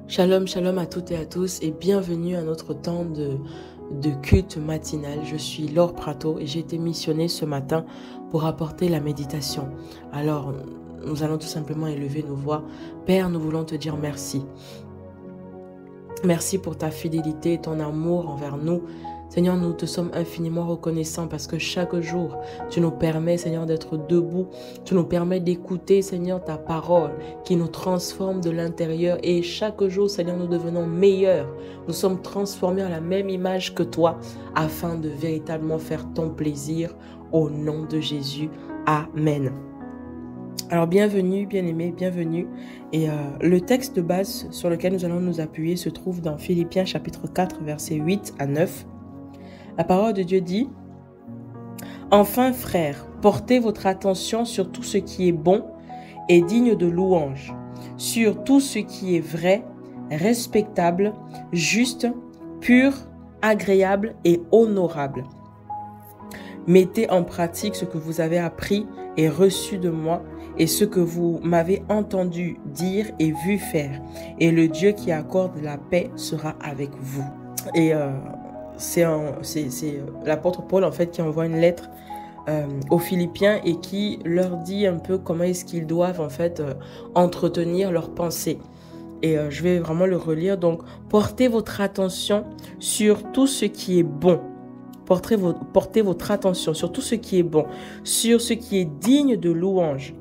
Shalom, shalom à toutes et à tous et bienvenue à notre temps de culte matinal. Je suis Laure Prato et j'ai été missionnée ce matin pour apporter la méditation. Alors, nous allons tout simplement élever nos voix. Père, nous voulons te dire merci. Merci pour ta fidélité et ton amour envers nous. Seigneur, nous te sommes infiniment reconnaissants parce que chaque jour, tu nous permets, Seigneur, d'être debout. Tu nous permets d'écouter, Seigneur, ta parole qui nous transforme de l'intérieur. Et chaque jour, Seigneur, nous devenons meilleurs. Nous sommes transformés à la même image que toi afin de véritablement faire ton plaisir au nom de Jésus. Amen. Alors, bienvenue, bien-aimés, bienvenue. Et le texte de base sur lequel nous allons nous appuyer se trouve dans Philippiens chapitre 4, versets 8 à 9. La parole de Dieu dit « Enfin, frères, portez votre attention sur tout ce qui est bon et digne de louange, sur tout ce qui est vrai, respectable, juste, pur, agréable et honorable. Mettez en pratique ce que vous avez appris et reçu de moi et ce que vous m'avez entendu dire et vu faire. Et le Dieu qui accorde la paix sera avec vous. » Et c'est l'apôtre Paul en fait qui envoie une lettre aux Philippiens et qui leur dit un peu comment est-ce qu'ils doivent en fait entretenir leurs pensées. Et je vais vraiment le relire. Donc, portez votre attention sur tout ce qui est bon. Portez votre attention sur tout ce qui est bon, sur ce qui est digne de louange,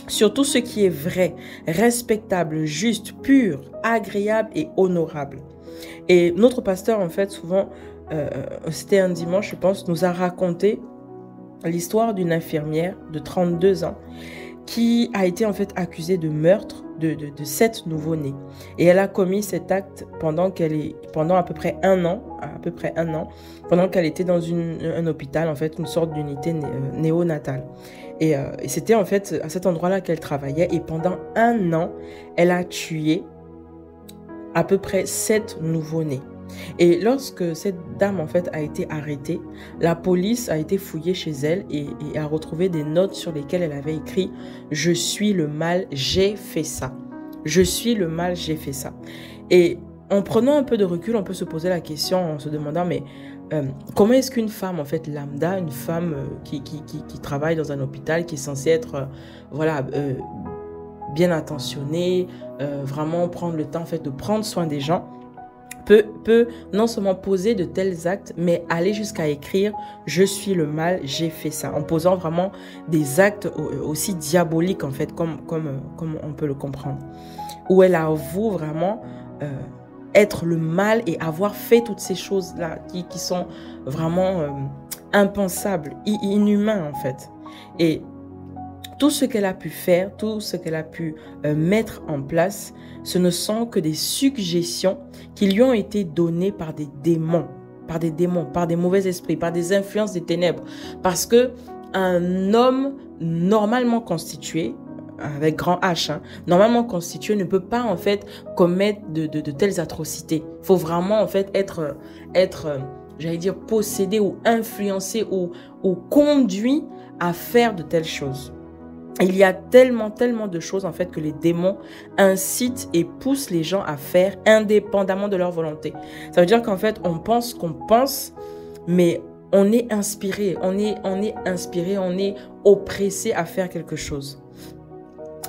sur tout ce qui est vrai, respectable, juste, pur, agréable et honorable. Et notre pasteur, en fait, souvent, c'était un dimanche, je pense, nous a raconté l'histoire d'une infirmière de 32 ans qui a été en fait accusée de meurtre de 7 nouveau-nés. Et elle a commis cet acte pendant à peu près un an, pendant qu'elle était dans un hôpital, en fait, une sorte d'unité néonatale. Et c'était en fait à cet endroit-là qu'elle travaillait. Et pendant un an, elle a tué à peu près 7 nouveau-nés. Et lorsque cette dame en fait a été arrêtée, la police a été fouillée chez elle et a retrouvé des notes sur lesquelles elle avait écrit « Je suis le mal, j'ai fait ça. Je suis le mal, j'ai fait ça. » Et en prenant un peu de recul, on peut se poser la question en se demandant mais comment est-ce qu'une femme en fait lambda, une femme qui travaille dans un hôpital, qui est censée être bien attentionnée, vraiment prendre le temps en fait de prendre soin des gens, peut non seulement poser de tels actes, mais aller jusqu'à écrire « Je suis le mal, j'ai fait ça », en posant vraiment des actes aussi diaboliques, en fait, comme on peut le comprendre. Où elle avoue vraiment être le mal et avoir fait toutes ces choses-là qui sont vraiment impensables, inhumains, en fait. Et tout ce qu'elle a pu faire, tout ce qu'elle a pu mettre en place, ce ne sont que des suggestions qui lui ont été données par des démons, par des mauvais esprits, par des influences des ténèbres. Parce que un homme normalement constitué, avec grand H, normalement constitué, ne peut pas en fait commettre de telles atrocités. Il faut vraiment en fait être j'allais dire, possédé ou influencé ou conduit à faire de telles choses. Il y a tellement de choses en fait que les démons incitent et poussent les gens à faire indépendamment de leur volonté. Ça veut dire qu'en fait, on pense qu'on pense, mais on est inspiré, on est oppressé à faire quelque chose.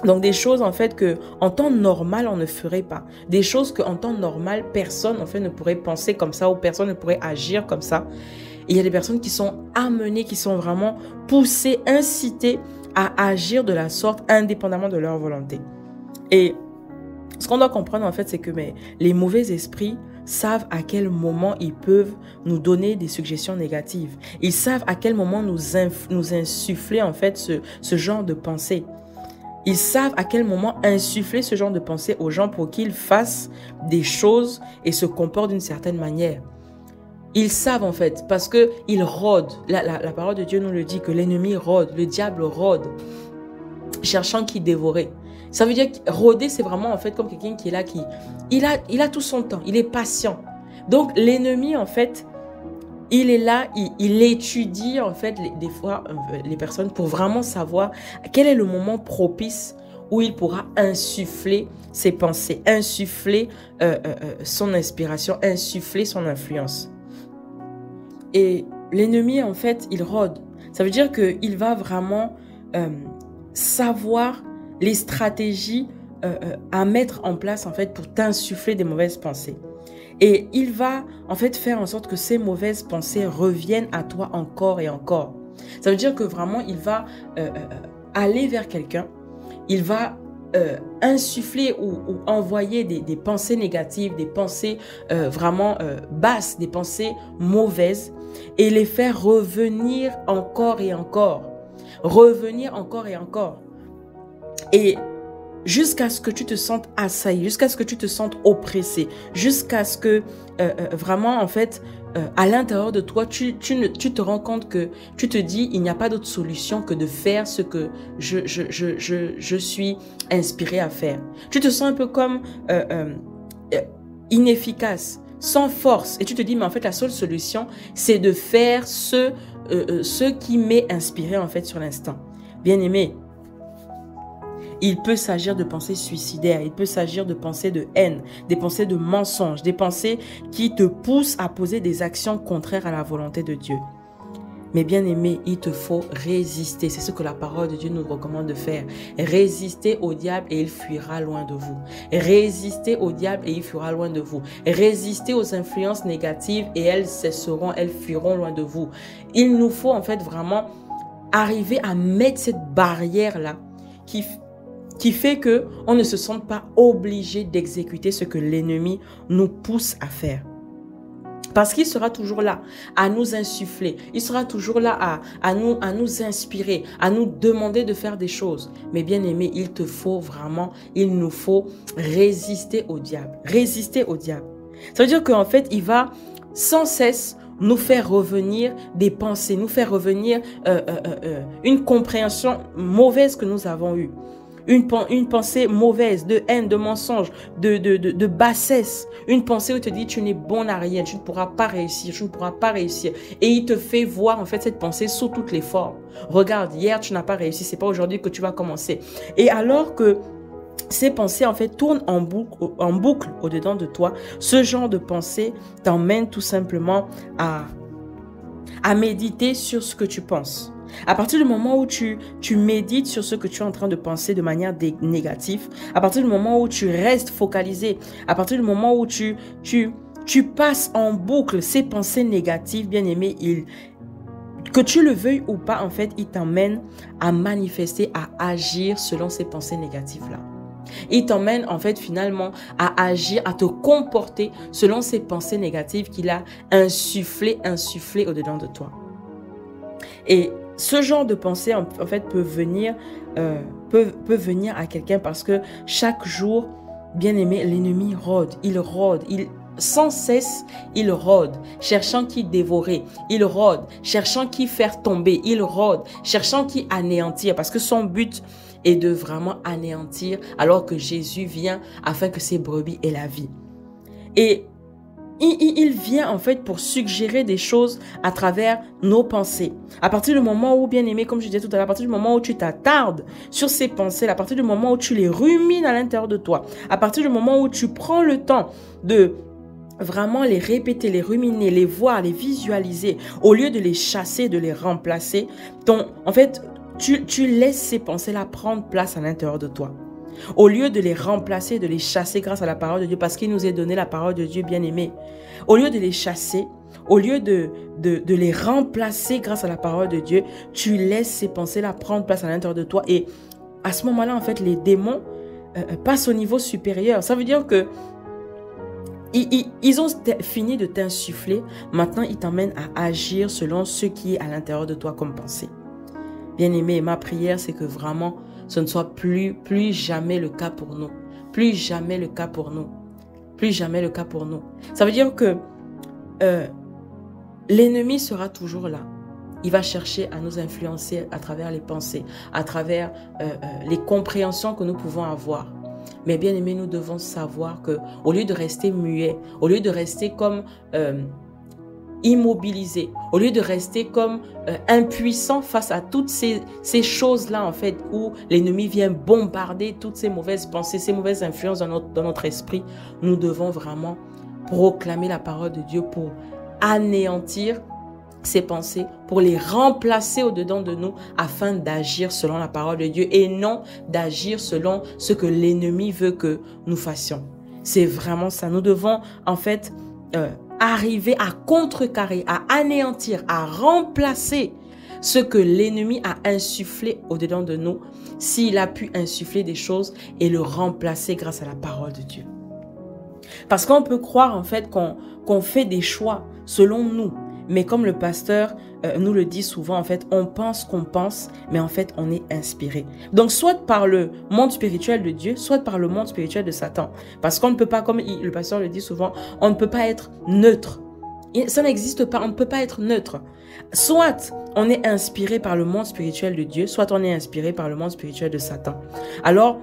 Donc des choses en fait que en temps normal on ne ferait pas, des choses que en temps normal personne en fait ne pourrait penser comme ça ou personne ne pourrait agir comme ça. Et il y a des personnes qui sont amenées, qui sont vraiment poussées, incitées à agir de la sorte indépendamment de leur volonté. Et ce qu'on doit comprendre en fait, c'est que les mauvais esprits savent à quel moment ils peuvent nous donner des suggestions négatives. Ils savent à quel moment nous insuffler en fait ce genre de pensée. Ils savent à quel moment insuffler ce genre de pensée aux gens pour qu'ils fassent des choses et se comportent d'une certaine manière. Ils savent en fait, parce qu'ils rôdent. La parole de Dieu nous le dit, que l'ennemi rôde, le diable rôde, cherchant qui dévorer. Ça veut dire que rôder, c'est vraiment en fait comme quelqu'un qui est là, il a tout son temps, il est patient. Donc l'ennemi en fait, il est là, il étudie en fait des fois les personnes pour vraiment savoir quel est le moment propice où il pourra insuffler ses pensées, insuffler son inspiration, insuffler son influence. Et l'ennemi, en fait, il rôde. Ça veut dire qu'il va vraiment savoir les stratégies à mettre en place, en fait, pour t'insuffler des mauvaises pensées. Et il va, en fait, faire en sorte que ces mauvaises pensées reviennent à toi encore et encore. Ça veut dire que vraiment, il va aller vers quelqu'un, il va insuffler ou envoyer des pensées négatives, des pensées vraiment basses, des pensées mauvaises, et les faire revenir encore et encore. Revenir encore et encore. Et jusqu'à ce que tu te sentes assailli, jusqu'à ce que tu te sentes oppressé, jusqu'à ce que vraiment, en fait, à l'intérieur de toi, tu te rends compte que tu te dis, il n'y a pas d'autre solution que de faire ce que je suis inspiré à faire. Tu te sens un peu comme inefficace, sans force. Et tu te dis, mais en fait, la seule solution, c'est de faire ce qui m'est inspiré, en fait, sur l'instant. Bien-aimé, il peut s'agir de pensées suicidaires, il peut s'agir de pensées de haine, des pensées de mensonges, des pensées qui te poussent à poser des actions contraires à la volonté de Dieu. Mais bien aimé, il te faut résister. C'est ce que la parole de Dieu nous recommande de faire. Résistez au diable et il fuira loin de vous. Résistez au diable et il fuira loin de vous. Résistez aux influences négatives et elles cesseront, elles fuiront loin de vous. Il nous faut en fait vraiment arriver à mettre cette barrière-là qui fait qu'on ne se sente pas obligé d'exécuter ce que l'ennemi nous pousse à faire. Parce qu'il sera toujours là à nous insuffler. Il sera toujours là à nous inspirer, à nous demander de faire des choses. Mais bien aimé, il nous faut résister au diable. Résister au diable. Ça veut dire qu'en fait, il va sans cesse nous faire revenir des pensées, nous faire revenir une compréhension mauvaise que nous avons eue. Une pensée mauvaise, de haine, de mensonge, de bassesse. Une pensée où il te dit tu n'es bon à rien, tu ne pourras pas réussir, tu ne pourras pas réussir. Et il te fait voir en fait cette pensée sous toutes les formes. Regarde, hier tu n'as pas réussi, c'est pas aujourd'hui que tu vas commencer. Et alors que ces pensées en fait tournent en boucle au-dedans de toi, ce genre de pensée t'emmène tout simplement à méditer sur ce que tu penses. À partir du moment où tu médites sur ce que tu es en train de penser de manière négative, à partir du moment où tu restes focalisé, à partir du moment où tu passes en boucle ces pensées négatives, bien aimé, que tu le veuilles ou pas, en fait, il t'emmène à manifester, à agir selon ces pensées négatives-là. Il t'emmène en fait finalement à agir, à te comporter selon ces pensées négatives qu'il a insufflées au-dedans de toi. Et ce genre de pensée, en fait, peut venir à quelqu'un parce que chaque jour, bien aimé, l'ennemi rôde, sans cesse, il rôde, cherchant qui dévorer, il rôde, cherchant qui faire tomber, il rôde, cherchant qui anéantir, parce que son but est de vraiment anéantir, alors que Jésus vient afin que ses brebis aient la vie. Et il vient en fait pour suggérer des choses à travers nos pensées. À partir du moment où, bien aimé, comme je disais tout à l'heure, à partir du moment où tu t'attardes sur ces pensées, à partir du moment où tu les rumines à l'intérieur de toi, à partir du moment où tu prends le temps de vraiment les répéter, les ruminer, les voir, les visualiser, au lieu de les chasser, de les remplacer, en fait, tu laisses ces pensées-là prendre place à l'intérieur de toi. Au lieu de les remplacer, de les chasser grâce à la parole de Dieu, parce qu'il nous a donné la parole de Dieu bien-aimée. Au lieu de les chasser, au lieu de les remplacer grâce à la parole de Dieu, tu laisses ces pensées-là prendre place à l'intérieur de toi. Et à ce moment-là, en fait, les démons passent au niveau supérieur. Ça veut dire que ils ont fini de t'insuffler. Maintenant, ils t'emmènent à agir selon ce qui est à l'intérieur de toi comme pensée. Bien-aimé, ma prière, c'est que vraiment, ce ne soit plus jamais le cas pour nous. Plus jamais le cas pour nous. Plus jamais le cas pour nous. Ça veut dire que l'ennemi sera toujours là. Il va chercher à nous influencer à travers les pensées, à travers les compréhensions que nous pouvons avoir. Mais bien aimé, nous devons savoir que au lieu de rester muets, au lieu de rester comme immobilisé, au lieu de rester comme impuissant face à toutes ces choses-là, en fait, où l'ennemi vient bombarder toutes ces mauvaises pensées, ces mauvaises influences dans notre esprit, nous devons vraiment proclamer la parole de Dieu pour anéantir ces pensées, pour les remplacer au-dedans de nous afin d'agir selon la parole de Dieu et non d'agir selon ce que l'ennemi veut que nous fassions. C'est vraiment ça. Nous devons en fait arriver à contrecarrer, à anéantir, à remplacer ce que l'ennemi a insufflé au-dedans de nous, s'il a pu insuffler des choses et le remplacer grâce à la parole de Dieu. Parce qu'on peut croire en fait qu'on fait des choix selon nous, mais comme le pasteur nous le dit souvent, en fait, on pense qu'on pense, mais en fait, on est inspiré. Donc, soit par le monde spirituel de Dieu, soit par le monde spirituel de Satan. Parce qu'on ne peut pas, comme le pasteur le dit souvent, on ne peut pas être neutre. Ça n'existe pas, on ne peut pas être neutre. Soit on est inspiré par le monde spirituel de Dieu, soit on est inspiré par le monde spirituel de Satan. Alors,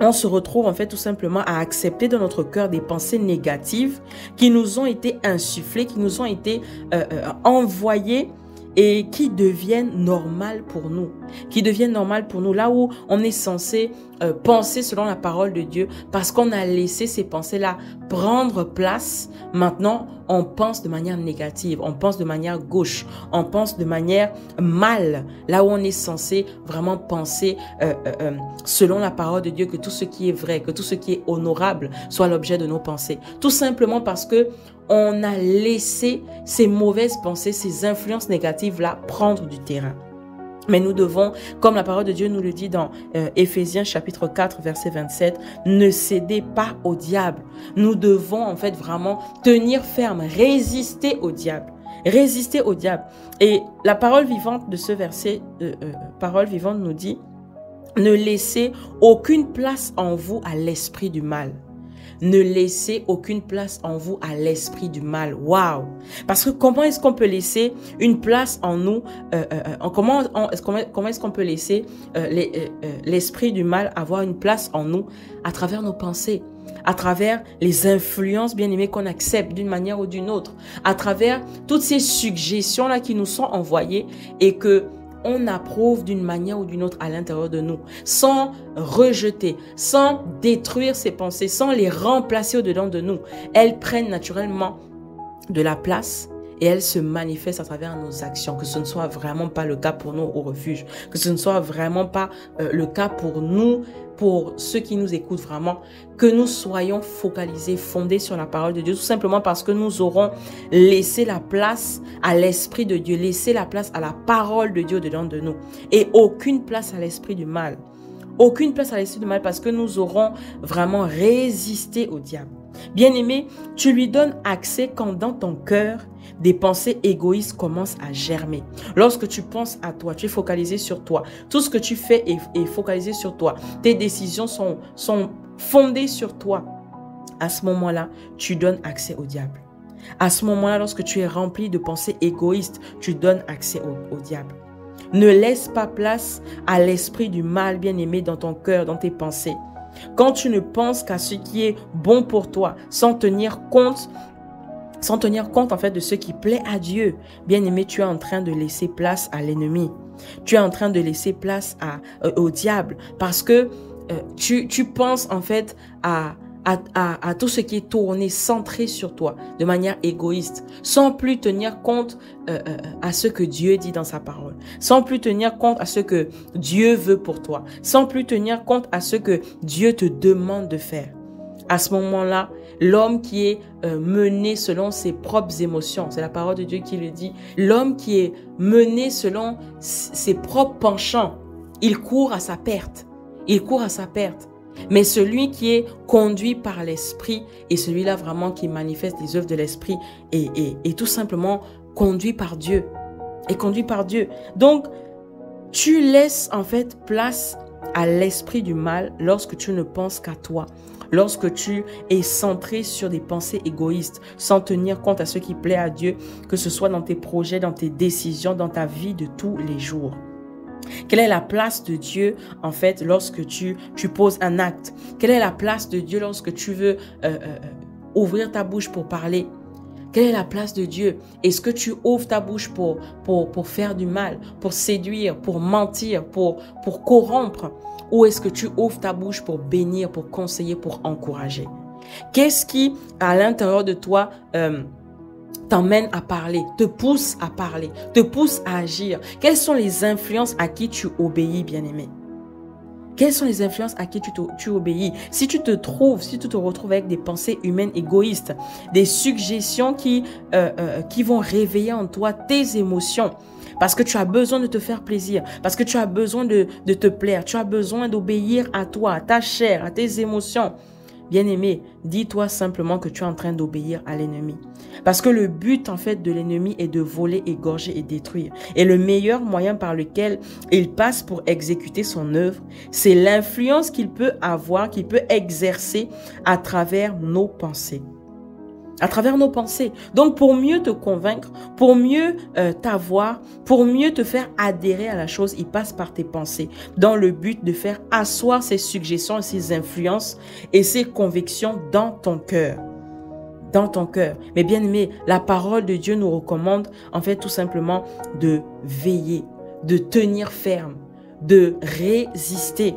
on se retrouve en fait tout simplement à accepter dans notre cœur des pensées négatives qui nous ont été insufflées, qui nous ont été envoyées et qui deviennent normales pour nous. Qui deviennent normales pour nous, là où on est censé penser selon la parole de Dieu, parce qu'on a laissé ces pensées-là prendre place. Maintenant, on pense de manière négative, on pense de manière gauche, on pense de manière mal, là où on est censé vraiment penser selon la parole de Dieu, que tout ce qui est vrai, que tout ce qui est honorable soit l'objet de nos pensées. Tout simplement parce que on a laissé ces mauvaises pensées, ces influences négatives-là prendre du terrain. Mais nous devons, comme la parole de Dieu nous le dit dans Éphésiens chapitre 4, verset 27, ne cédez pas au diable. Nous devons en fait vraiment tenir ferme, résister au diable. Résister au diable. Et la parole vivante de ce verset, parole vivante nous dit, ne laissez aucune place en vous à l'esprit du mal. Ne laissez aucune place en vous à l'esprit du mal. Waouh! Parce que comment est-ce qu'on peut laisser une place en nous? Comment est-ce qu'on peut laisser l'esprit du mal avoir une place en nous à travers nos pensées, à travers les influences bien-aimées qu'on accepte d'une manière ou d'une autre, à travers toutes ces suggestions-là qui nous sont envoyées et que on approuve d'une manière ou d'une autre à l'intérieur de nous, sans rejeter, sans détruire ces pensées, sans les remplacer au-dedans de nous. Elles prennent naturellement de la place et elles se manifestent à travers nos actions, que ce ne soit vraiment pas le cas pour nous au refuge, que ce ne soit vraiment pas le cas pour nous, pour ceux qui nous écoutent vraiment, que nous soyons focalisés, fondés sur la parole de Dieu, tout simplement parce que nous aurons laissé la place à l'Esprit de Dieu, laissé la place à la parole de Dieu dedans de nous, et aucune place à l'esprit du mal. Aucune place à l'esprit du mal parce que nous aurons vraiment résisté au diable. Bien-aimé, tu lui donnes accès quand dans ton cœur, des pensées égoïstes commencent à germer. Lorsque tu penses à toi, tu es focalisé sur toi. Tout ce que tu fais est focalisé sur toi. Tes décisions sont fondées sur toi. À ce moment-là, tu donnes accès au diable. À ce moment-là, lorsque tu es rempli de pensées égoïstes, tu donnes accès au diable. Ne laisse pas place à l'esprit du mal, bien-aimé, dans ton cœur, dans tes pensées. Quand tu ne penses qu'à ce qui est bon pour toi, sans tenir compte en fait de ce qui plaît à Dieu, bien-aimé, tu es en train de laisser place à l'ennemi. Tu es en train de laisser place au diable parce que tu penses en fait à tout ce qui est tourné, centré sur toi, de manière égoïste, sans plus tenir compte à ce que Dieu dit dans sa parole, sans plus tenir compte à ce que Dieu veut pour toi, sans plus tenir compte à ce que Dieu te demande de faire. À ce moment-là, l'homme qui est mené selon ses propres émotions, c'est la parole de Dieu qui le dit, l'homme qui est mené selon ses propres penchants, il court à sa perte. Il court à sa perte. Mais celui qui est conduit par l'esprit et celui-là vraiment qui manifeste les œuvres de l'esprit est tout simplement conduit par Dieu. Est conduit par Dieu. Donc, tu laisses en fait place à l'esprit du mal lorsque tu ne penses qu'à toi. Lorsque tu es centré sur des pensées égoïstes, sans tenir compte à ce qui plaît à Dieu, que ce soit dans tes projets, dans tes décisions, dans ta vie de tous les jours. Quelle est la place de Dieu en fait lorsque tu poses un acte? Quelle est la place de Dieu lorsque tu veux ouvrir ta bouche pour parler? Quelle est la place de Dieu? Est-ce que tu ouvres ta bouche pour faire du mal, pour séduire, pour mentir, pour corrompre? Ou est-ce que tu ouvres ta bouche pour bénir, pour conseiller, pour encourager? Qu'est-ce qui, à l'intérieur de toi, t'emmène à parler, te pousse à parler, te pousse à agir? Quelles sont les influences à qui tu obéis, bien-aimé? Quelles sont les influences à qui tu obéis? Si tu te retrouves avec des pensées humaines égoïstes, des suggestions qui vont réveiller en toi tes émotions, parce que tu as besoin de te faire plaisir, parce que tu as besoin de te plaire, tu as besoin d'obéir à toi, à ta chair, à tes émotions. Bien-aimé, dis-toi simplement que tu es en train d'obéir à l'ennemi. Parce que le but, en fait, de l'ennemi est de voler, égorger et détruire. Et le meilleur moyen par lequel il passe pour exécuter son œuvre, c'est l'influence qu'il peut avoir, qu'il peut exercer à travers nos pensées. À travers nos pensées. Donc, pour mieux te convaincre, pour mieux t'avoir, pour mieux te faire adhérer à la chose, il passe par tes pensées, dans le but de faire asseoir ses suggestions, ses influences et ses convictions dans ton cœur. Dans ton cœur. Mais bien aimé, la parole de Dieu nous recommande, en fait, tout simplement de veiller, de tenir ferme, de résister.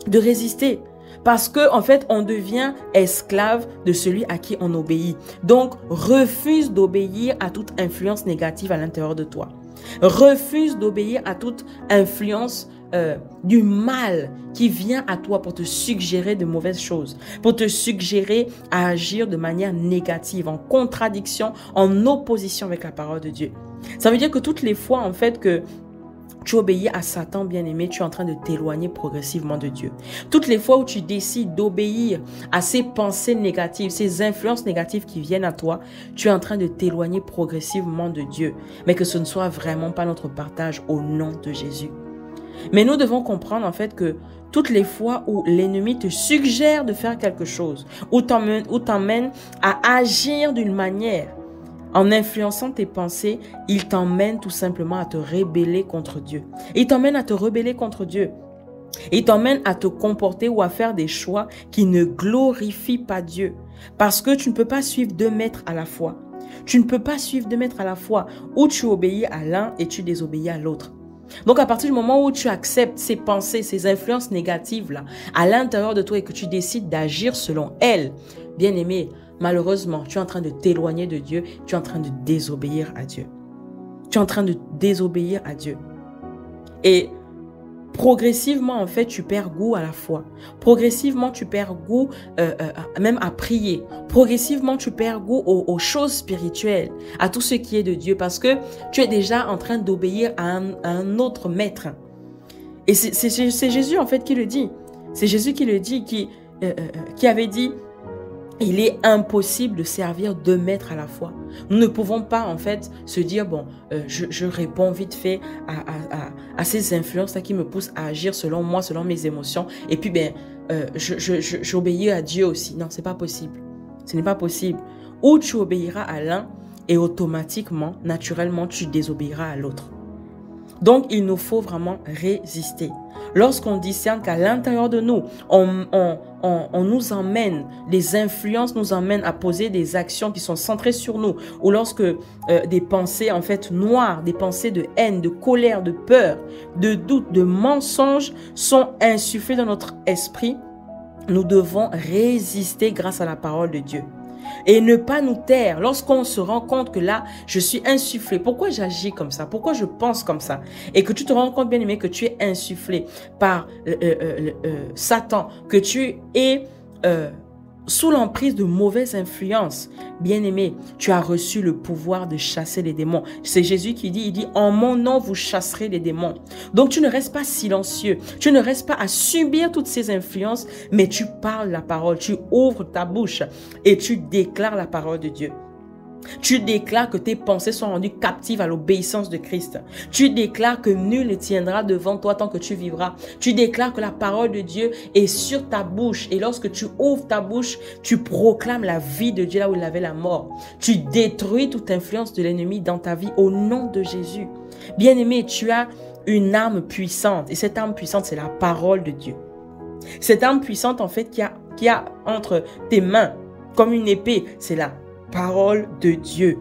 De résister. Parce que, en fait, on devient esclave de celui à qui on obéit. Donc, refuse d'obéir à toute influence négative à l'intérieur de toi. Refuse d'obéir à toute influence du mal qui vient à toi pour te suggérer de mauvaises choses, pour te suggérer à agir de manière négative, en contradiction, en opposition avec la parole de Dieu. Ça veut dire que toutes les fois, en fait, que tu obéis à Satan, bien-aimé, tu es en train de t'éloigner progressivement de Dieu. Toutes les fois où tu décides d'obéir à ces pensées négatives, ces influences négatives qui viennent à toi, tu es en train de t'éloigner progressivement de Dieu. Mais que ce ne soit vraiment pas notre partage au nom de Jésus. Mais nous devons comprendre en fait que toutes les fois où l'ennemi te suggère de faire quelque chose, ou t'emmène à agir d'une manière, en influençant tes pensées, il t'emmène tout simplement à te rebeller contre Dieu. Il t'emmène à te rebeller contre Dieu. Il t'emmène à te comporter ou à faire des choix qui ne glorifient pas Dieu. Parce que tu ne peux pas suivre 2 maîtres à la fois. Tu ne peux pas suivre 2 maîtres à la fois. Ou tu obéis à l'un et tu désobéis à l'autre. Donc à partir du moment où tu acceptes ces pensées, ces influences négatives-là à l'intérieur de toi et que tu décides d'agir selon elles, bien aimé, malheureusement, tu es en train de t'éloigner de Dieu, tu es en train de désobéir à Dieu. Tu es en train de désobéir à Dieu. Et progressivement, en fait, tu perds goût à la foi. Progressivement, tu perds goût même à prier. Progressivement, tu perds goût aux choses spirituelles, à tout ce qui est de Dieu, parce que tu es déjà en train d'obéir à un autre maître. Et c'est Jésus, en fait, qui le dit. C'est Jésus qui le dit, qui avait dit: il est impossible de servir 2 maîtres à la fois. Nous ne pouvons pas, en fait, se dire, bon, je réponds vite fait à ces influences-là qui me poussent à agir selon moi, selon mes émotions. Et puis, j'obéis à Dieu aussi. Non, c'est pas possible. Ce n'est pas possible. Ou tu obéiras à l'un et automatiquement, naturellement, tu désobéiras à l'autre. Donc, il nous faut vraiment résister. Lorsqu'on discerne qu'à l'intérieur de nous, on nous emmène, les influences nous emmènent à poser des actions qui sont centrées sur nous, ou lorsque des pensées en fait noires, des pensées de haine, de colère, de peur, de doute, de mensonges sont insufflées dans notre esprit, nous devons résister grâce à la parole de Dieu. Et ne pas nous taire lorsqu'on se rend compte que là, je suis insufflé. Pourquoi j'agis comme ça? Pourquoi je pense comme ça? Et que tu te rends compte, bien aimé, que tu es insufflé par Satan, que tu es sous l'emprise de mauvaises influences. Bien aimé, tu as reçu le pouvoir de chasser les démons. C'est Jésus qui dit, il dit, en mon nom, vous chasserez les démons. Donc, tu ne restes pas silencieux. Tu ne restes pas à subir toutes ces influences, mais tu parles la parole. Tu ouvres ta bouche et tu déclares la parole de Dieu. Tu déclares que tes pensées sont rendues captives à l'obéissance de Christ. Tu déclares que nul ne tiendra devant toi tant que tu vivras. Tu déclares que la parole de Dieu est sur ta bouche. Et lorsque tu ouvres ta bouche, tu proclames la vie de Dieu là où il avait la mort. Tu détruis toute influence de l'ennemi dans ta vie au nom de Jésus. Bien-aimé, tu as une arme puissante. Et cette arme puissante, c'est la parole de Dieu. Cette arme puissante, en fait, qui a entre tes mains, comme une épée, c'est là. parole de Dieu.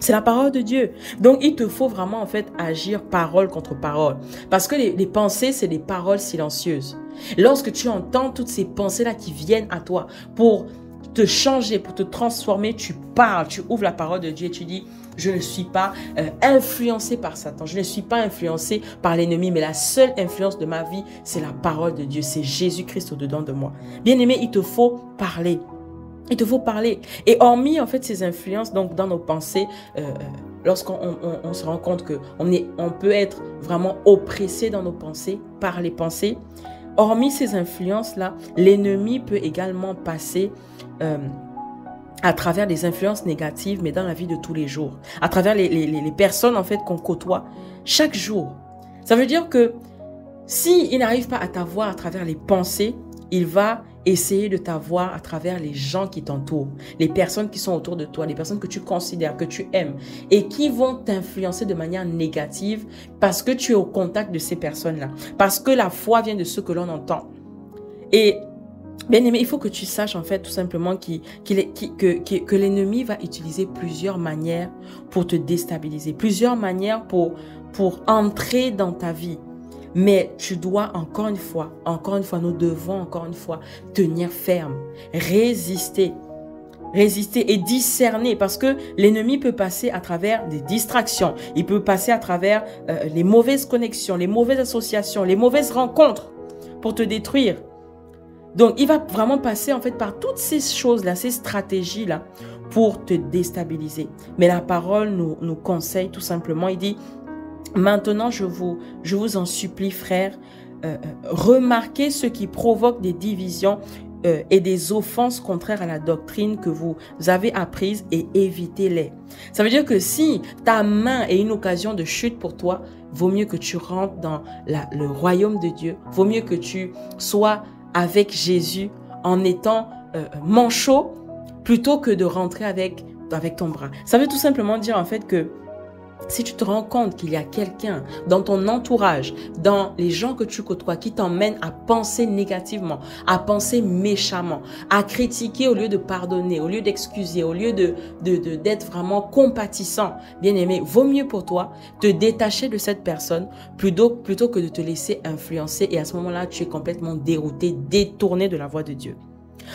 C'est la parole de Dieu. Donc, il te faut vraiment, en fait, agir parole contre parole. Parce que les pensées, c'est des paroles silencieuses. Lorsque tu entends toutes ces pensées-là qui viennent à toi pour te changer, pour te transformer, tu parles, tu ouvres la parole de Dieu et tu dis, je ne suis pas influencé par Satan, je ne suis pas influencé par l'ennemi, mais la seule influence de ma vie, c'est la parole de Dieu, c'est Jésus-Christ au-dedans de moi. Bien-aimé, il te faut parler. Il te faut parler. Et hormis, en fait, ces influences donc, dans nos pensées, lorsqu'on se rend compte qu'on peut être vraiment oppressé dans nos pensées, par les pensées, hormis ces influences-là, l'ennemi peut également passer à travers des influences négatives, mais dans la vie de tous les jours, à travers les personnes en fait qu'on côtoie chaque jour. Ça veut dire que s'il n'arrive pas à t'avoir à travers les pensées, il va essayer de t'avoir à travers les gens qui t'entourent, les personnes qui sont autour de toi, les personnes que tu considères, que tu aimes et qui vont t'influencer de manière négative parce que tu es au contact de ces personnes-là, parce que la foi vient de ce que l'on entend. Et bien aimé, il faut que tu saches en fait tout simplement que l'ennemi va utiliser plusieurs manières pour te déstabiliser, plusieurs manières pour entrer dans ta vie. Mais tu dois encore une fois, nous devons encore une fois tenir ferme, résister et discerner parce que l'ennemi peut passer à travers des distractions, il peut passer à travers les mauvaises connexions, les mauvaises associations, les mauvaises rencontres pour te détruire. Donc, il va vraiment passer en fait par toutes ces choses-là, ces stratégies-là pour te déstabiliser. Mais la parole nous conseille tout simplement, il dit, maintenant je vous en supplie frères, remarquez ce qui provoque des divisions et des offenses contraires à la doctrine que vous avez apprise et évitez-les. Ça veut dire que si ta main est une occasion de chute pour toi, vaut mieux que tu rentres dans le royaume de Dieu, vaut mieux que tu sois avec Jésus en étant manchot plutôt que de rentrer avec ton bras. Ça veut tout simplement dire en fait que si tu te rends compte qu'il y a quelqu'un dans ton entourage, dans les gens que tu côtoies, qui t'emmène à penser négativement, à penser méchamment, à critiquer au lieu de pardonner, au lieu d'excuser, au lieu d'être vraiment compatissant, bien aimé, vaut mieux pour toi te détacher de cette personne plutôt que de te laisser influencer et à ce moment-là, tu es complètement dérouté, détourné de la voie de Dieu.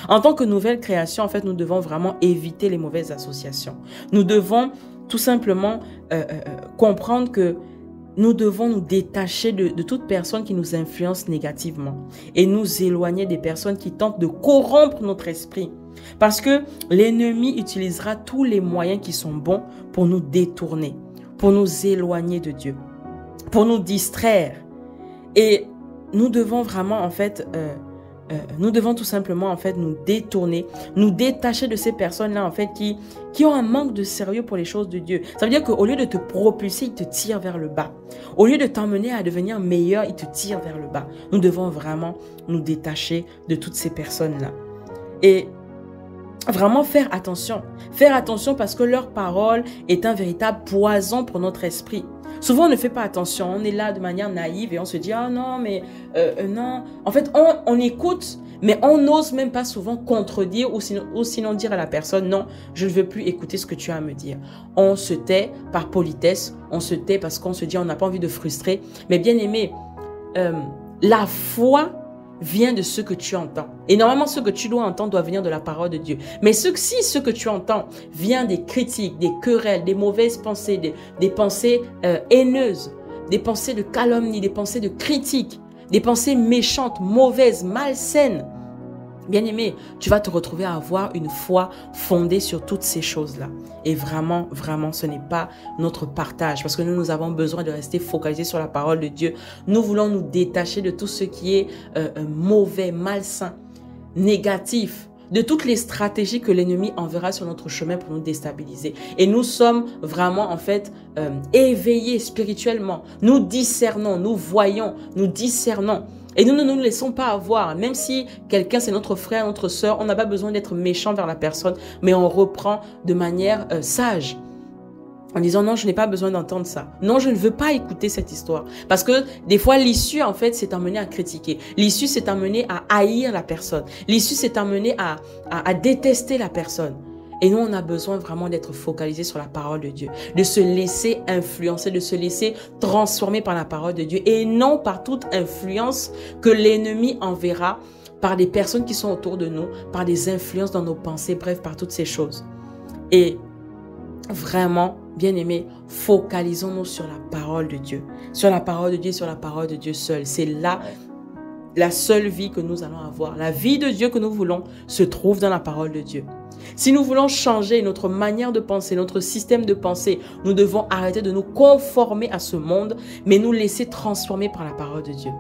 En tant que nouvelle création, en fait, nous devons vraiment éviter les mauvaises associations. Nous devons tout simplement comprendre que nous devons nous détacher de toute personne qui nous influence négativement et nous éloigner des personnes qui tentent de corrompre notre esprit. Parce que l'ennemi utilisera tous les moyens qui sont bons pour nous détourner, pour nous éloigner de Dieu, pour nous distraire. Et nous devons vraiment en fait... nous devons tout simplement en fait nous détourner, nous détacher de ces personnes-là en fait qui ont un manque de sérieux pour les choses de Dieu. Ça veut dire qu'au lieu de te propulser, ils te tirent vers le bas. Au lieu de t'emmener à devenir meilleur, ils te tirent vers le bas. Nous devons vraiment nous détacher de toutes ces personnes-là. Et vraiment faire attention parce que leur parole est un véritable poison pour notre esprit. Souvent, on ne fait pas attention. On est là de manière naïve et on se dit « Ah non, mais non. » En fait, on écoute, mais on n'ose même pas souvent contredire ou sinon dire à la personne « Non, je ne veux plus écouter ce que tu as à me dire. » On se tait par politesse, on se tait parce qu'on se dit « On n'a pas envie de frustrer. » Mais bien aimé, la foi vient de ce que tu entends. Et normalement, ce que tu dois entendre doit venir de la parole de Dieu. Mais si ce que tu entends vient des critiques, des querelles, des mauvaises pensées, des pensées haineuses, des pensées de calomnie, des pensées de critique, des pensées méchantes, mauvaises, malsaines, bien aimé, tu vas te retrouver à avoir une foi fondée sur toutes ces choses-là. Et vraiment, vraiment, ce n'est pas notre partage. Parce que nous avons besoin de rester focalisés sur la parole de Dieu. Nous voulons nous détacher de tout ce qui est mauvais, malsain, négatif, de toutes les stratégies que l'ennemi enverra sur notre chemin pour nous déstabiliser. Et nous sommes vraiment, en fait, éveillés spirituellement. Nous discernons, nous voyons, nous discernons. Et nous ne nous laissons pas avoir. Même si quelqu'un, c'est notre frère, notre sœur, on n'a pas besoin d'être méchant vers la personne, mais on reprend de manière sage. En disant non, je n'ai pas besoin d'entendre ça. Non, je ne veux pas écouter cette histoire. Parce que des fois, l'issue, en fait, c'est amené à critiquer. L'issue, c'est amené à haïr la personne. L'issue, c'est amené à détester la personne. Et nous, on a besoin vraiment d'être focalisés sur la parole de Dieu, de se laisser influencer, de se laisser transformer par la parole de Dieu et non par toute influence que l'ennemi enverra par des personnes qui sont autour de nous, par des influences dans nos pensées, bref, par toutes ces choses. Et vraiment, bien-aimés, focalisons-nous sur la parole de Dieu, sur la parole de Dieu, sur la parole de Dieu seule. C'est là la seule vie que nous allons avoir. La vie de Dieu que nous voulons se trouve dans la parole de Dieu. Si nous voulons changer notre manière de penser, notre système de pensée, nous devons arrêter de nous conformer à ce monde, mais nous laisser transformer par la parole de Dieu.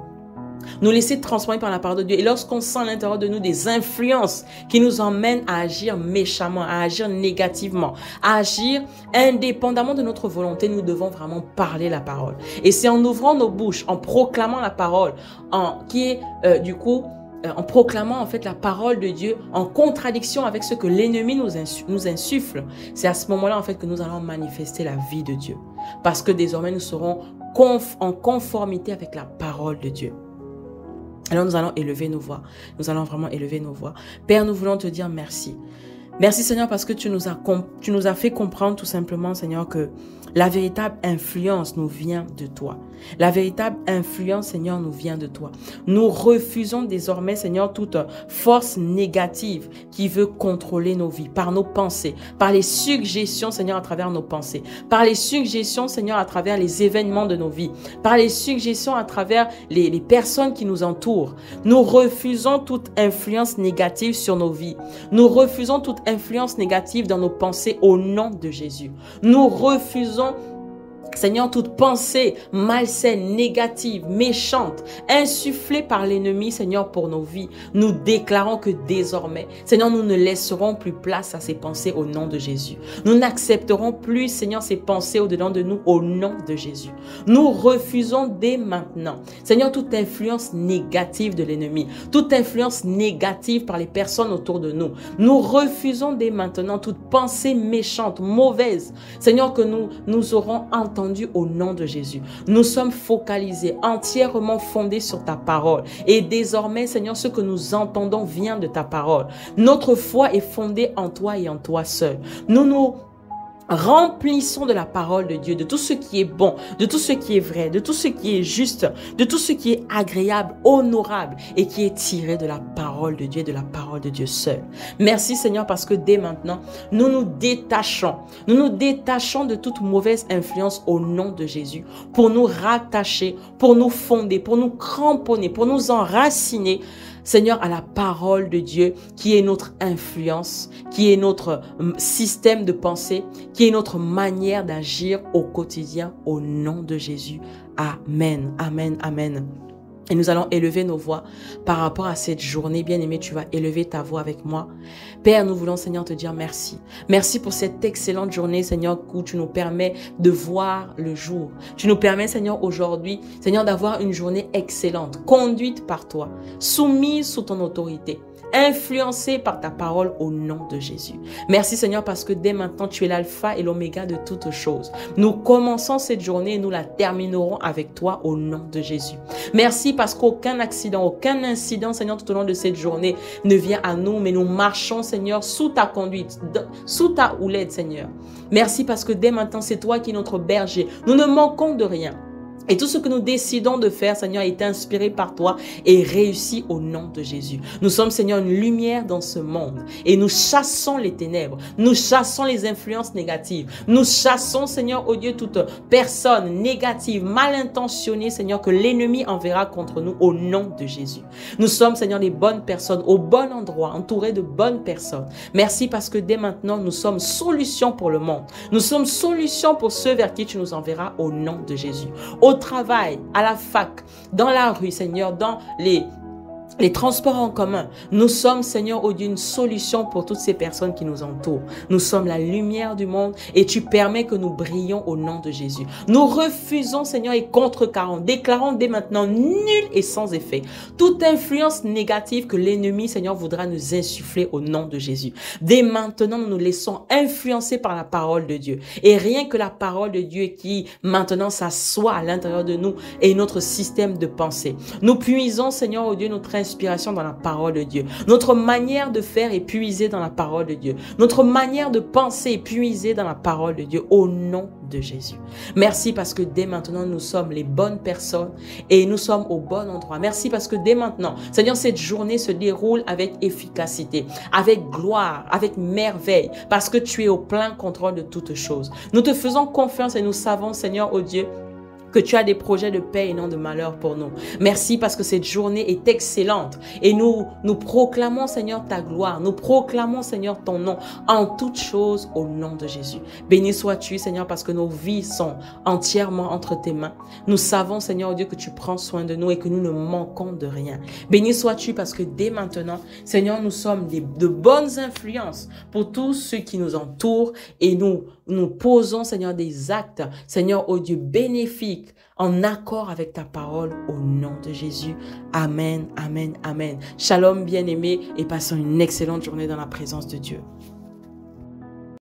Nous laisser transformer par la parole de Dieu. Et lorsqu'on sent à l'intérieur de nous des influences qui nous emmènent à agir méchamment, à agir négativement, à agir indépendamment de notre volonté, nous devons vraiment parler la parole. Et c'est en ouvrant nos bouches, en proclamant la parole, en proclamant en fait la parole de Dieu en contradiction avec ce que l'ennemi nous insuffle. C'est à ce moment-là en fait que nous allons manifester la vie de Dieu. Parce que désormais nous serons en conformité avec la parole de Dieu. Alors nous allons élever nos voix. Nous allons vraiment élever nos voix. Père, nous voulons te dire merci. Merci Seigneur parce que tu nous as fait comprendre tout simplement Seigneur que la véritable influence nous vient de toi. La véritable influence Seigneur nous vient de toi. Nous refusons désormais Seigneur toute force négative qui veut contrôler nos vies par nos pensées, par les suggestions Seigneur à travers nos pensées, par les suggestions Seigneur à travers les événements de nos vies, par les suggestions à travers les personnes qui nous entourent. Nous refusons toute influence négative sur nos vies. Nous refusons toute influence négative dans nos pensées au nom de Jésus. Nous refusons Seigneur, toute pensée malsaine, négative, méchante, insufflée par l'ennemi, Seigneur, pour nos vies, nous déclarons que désormais, Seigneur, nous ne laisserons plus place à ces pensées au nom de Jésus. Nous n'accepterons plus, Seigneur, ces pensées au-dedans de nous au nom de Jésus. Nous refusons dès maintenant, Seigneur, toute influence négative de l'ennemi, toute influence négative par les personnes autour de nous. Nous refusons dès maintenant toute pensée méchante, mauvaise, Seigneur, que nous aurons entendu au nom de Jésus. Nous sommes focalisés, entièrement fondés sur ta parole. Et désormais, Seigneur, ce que nous entendons vient de ta parole. Notre foi est fondée en toi et en toi seul. Nous remplissons de la parole de Dieu, de tout ce qui est bon, de tout ce qui est vrai, de tout ce qui est juste, de tout ce qui est agréable, honorable et qui est tiré de la parole de Dieu, de la parole de Dieu seul. Merci Seigneur parce que dès maintenant, nous nous détachons de toute mauvaise influence au nom de Jésus pour nous rattacher, pour nous fonder, pour nous cramponner, pour nous enraciner Seigneur, à la parole de Dieu qui est notre influence, qui est notre système de pensée, qui est notre manière d'agir au quotidien au nom de Jésus. Amen, amen, amen. Et nous allons élever nos voix par rapport à cette journée. Bien-aimé, tu vas élever ta voix avec moi. Père, nous voulons, Seigneur, te dire merci. Merci pour cette excellente journée, Seigneur, où tu nous permets de voir le jour. Tu nous permets, Seigneur, aujourd'hui, Seigneur, d'avoir une journée excellente, conduite par toi, soumise sous ton autorité, influencée par ta parole au nom de Jésus. Merci, Seigneur, parce que dès maintenant, tu es l'alpha et l'oméga de toutes choses. Nous commençons cette journée et nous la terminerons avec toi au nom de Jésus. Merci parce qu'aucun accident, aucun incident, Seigneur, tout au long de cette journée ne vient à nous, mais nous marchons, Seigneur, sous ta conduite, sous ta houlette, Seigneur. Merci parce que dès maintenant, c'est toi qui es notre berger. Nous ne manquons de rien. Et tout ce que nous décidons de faire, Seigneur, est inspiré par toi et réussi au nom de Jésus. Nous sommes, Seigneur, une lumière dans ce monde et nous chassons les ténèbres. Nous chassons les influences négatives. Nous chassons, Seigneur, oh Dieu, toute personne négative, mal intentionnée, Seigneur, que l'ennemi enverra contre nous au nom de Jésus. Nous sommes, Seigneur, les bonnes personnes, au bon endroit, entourés de bonnes personnes. Merci parce que dès maintenant, nous sommes solution pour le monde. Nous sommes solution pour ceux vers qui tu nous enverras au nom de Jésus. Au travail, à la fac, dans la rue, Seigneur, dans les transports en commun. Nous sommes, Seigneur, oh Dieu, une solution pour toutes ces personnes qui nous entourent. Nous sommes la lumière du monde et tu permets que nous brillons au nom de Jésus. Nous refusons, Seigneur, et contrecarrons, déclarons dès maintenant nul et sans effet toute influence négative que l'ennemi, Seigneur, voudra nous insuffler au nom de Jésus. Dès maintenant, nous nous laissons influencer par la parole de Dieu. Et rien que la parole de Dieu qui maintenant s'assoit à l'intérieur de nous et notre système de pensée. Nous puisons, Seigneur, oh Dieu, notre inspiration inspiration dans la parole de Dieu. Notre manière de faire est puisée dans la parole de Dieu. Notre manière de penser est puisée dans la parole de Dieu au nom de Jésus. Merci parce que dès maintenant, nous sommes les bonnes personnes et nous sommes au bon endroit. Merci parce que dès maintenant, Seigneur, cette journée se déroule avec efficacité, avec gloire, avec merveille, parce que tu es au plein contrôle de toutes choses. Nous te faisons confiance et nous savons, Seigneur, oh Dieu, que tu as des projets de paix et non de malheur pour nous. Merci parce que cette journée est excellente et nous proclamons, Seigneur, ta gloire. Nous proclamons, Seigneur, ton nom en toutes choses au nom de Jésus. Béni sois-tu, Seigneur, parce que nos vies sont entièrement entre tes mains. Nous savons, Seigneur, Dieu, que tu prends soin de nous et que nous ne manquons de rien. Béni sois-tu parce que dès maintenant, Seigneur, nous sommes de bonnes influences pour tous ceux qui nous entourent et nous posons, Seigneur, des actes, Seigneur, oh Dieu, bénéfiques en accord avec ta parole au nom de Jésus. Amen, amen, amen. Shalom bien-aimés et passons une excellente journée dans la présence de Dieu.